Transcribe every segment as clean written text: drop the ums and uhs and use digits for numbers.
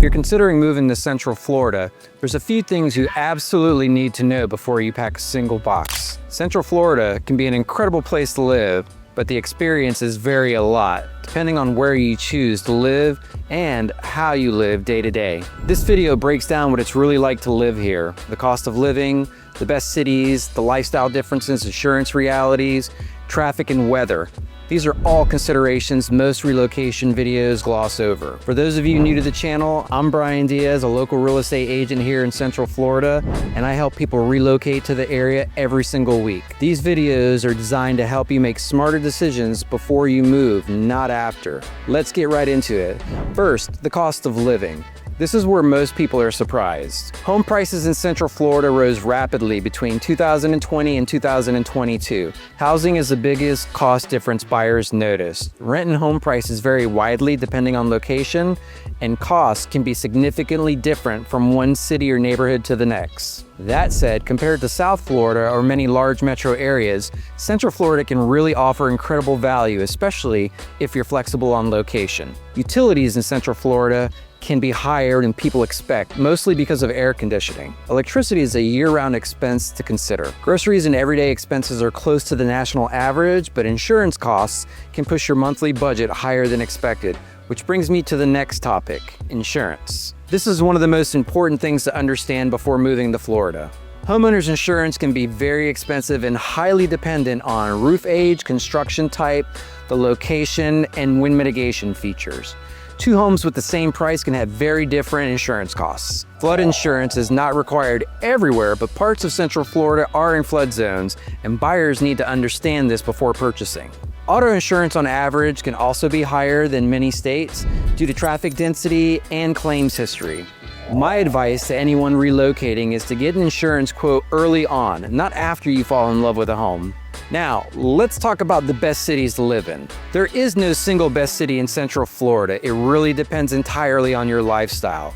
you're considering moving to Central Florida, there's a few things you absolutely need to know before you pack a single box. Central Florida can be an incredible place to live, but the experiences vary a lot, depending on where you choose to live and how you live day to day. This video breaks down what it's really like to live here, the cost of living, the best cities, the lifestyle differences, insurance realities, traffic and weather. These are all considerations most relocation videos gloss over. For those of you new to the channel, I'm Brian Diaz, a local real estate agent here in Central Florida, and I help people relocate to the area every single week. These videos are designed to help you make smarter decisions before you move, not after. Let's get right into it. First, the cost of living. This is where most people are surprised. Home prices in Central Florida rose rapidly between 2020 and 2022. Housing is the biggest cost difference buyers noticed. Rent and home prices vary widely depending on location, and costs can be significantly different from one city or neighborhood to the next. That said, compared to South Florida or many large metro areas, Central Florida can really offer incredible value, especially if you're flexible on location. Utilities in Central Florida can be higher than people expect, mostly because of air conditioning. Electricity is a year-round expense to consider. Groceries and everyday expenses are close to the national average, but insurance costs can push your monthly budget higher than expected, which brings me to the next topic, insurance. This is one of the most important things to understand before moving to Florida. Homeowners insurance can be very expensive and highly dependent on roof age, construction type, the location, and wind mitigation features. Two homes with the same price can have very different insurance costs. Flood insurance is not required everywhere, but parts of Central Florida are in flood zones, and buyers need to understand this before purchasing. Auto insurance on average can also be higher than many states due to traffic density and claims history. My advice to anyone relocating is to get an insurance quote early on, not after you fall in love with a home. Now, let's talk about the best cities to live in. There is no single best city in Central Florida. It really depends entirely on your lifestyle.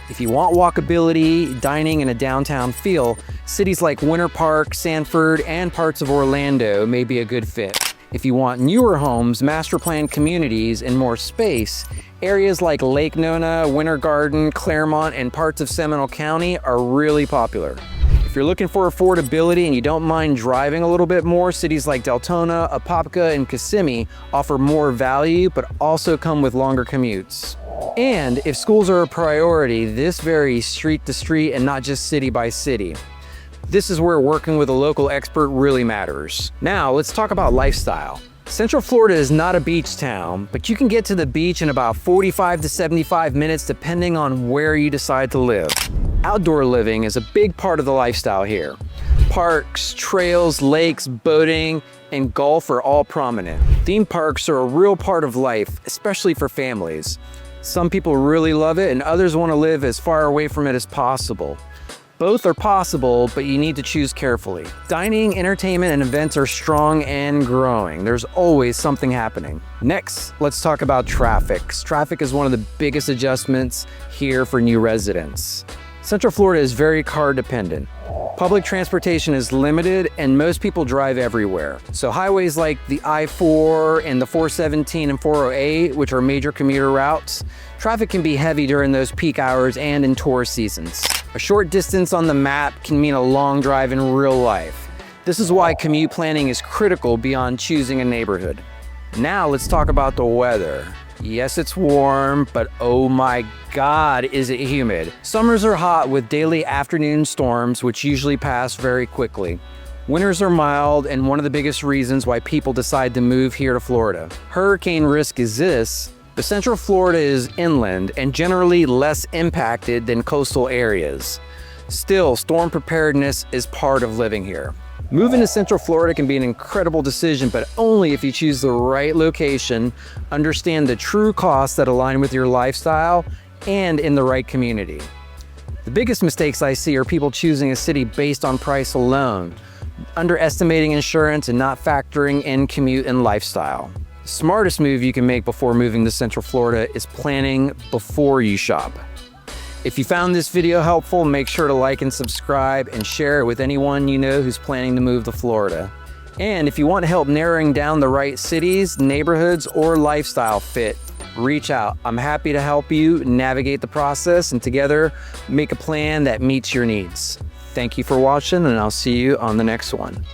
If you want walkability, dining, and a downtown feel, cities like Winter Park, Sanford, and parts of Orlando may be a good fit. If you want newer homes, master planned communities, and more space, areas like Lake Nona, Winter Garden, Claremont, and parts of Seminole County are really popular. If you're looking for affordability and you don't mind driving a little bit more, cities like Deltona, Apopka, and Kissimmee offer more value, but also come with longer commutes. And if schools are a priority, this varies street to street and not just city by city. This is where working with a local expert really matters. Now, let's talk about lifestyle. Central Florida is not a beach town, but you can get to the beach in about 45 to 75 minutes depending on where you decide to live. Outdoor living is a big part of the lifestyle here. Parks, trails, lakes, boating, and golf are all prominent. Theme parks are a real part of life, especially for families. Some people really love it and others want to live as far away from it as possible. Both are possible, but you need to choose carefully. Dining, entertainment, and events are strong and growing. There's always something happening. Next, let's talk about traffic. Traffic is one of the biggest adjustments here for new residents. Central Florida is very car dependent. Public transportation is limited and most people drive everywhere. So highways like the I-4 and the 417 and 408, which are major commuter routes, traffic can be heavy during those peak hours and in tourist seasons. A short distance on the map can mean a long drive in real life. This is why commute planning is critical beyond choosing a neighborhood. Now let's talk about the weather. Yes, it's warm, but oh my God, is it humid. Summers are hot with daily afternoon storms, which usually pass very quickly. Winters are mild and one of the biggest reasons why people decide to move here to Florida. Hurricane risk exists, but Central Florida is inland and generally less impacted than coastal areas. Still, storm preparedness is part of living here. Moving to Central Florida can be an incredible decision, but only if you choose the right location, understand the true costs that align with your lifestyle, and in the right community. The biggest mistakes I see are people choosing a city based on price alone, underestimating insurance and not factoring in commute and lifestyle. The smartest move you can make before moving to Central Florida is planning before you shop. If you found this video helpful, make sure to like and subscribe and share it with anyone you know who's planning to move to Florida. And if you want help narrowing down the right cities, neighborhoods, or lifestyle fit, reach out. I'm happy to help you navigate the process and together make a plan that meets your needs. Thank you for watching, and I'll see you on the next one.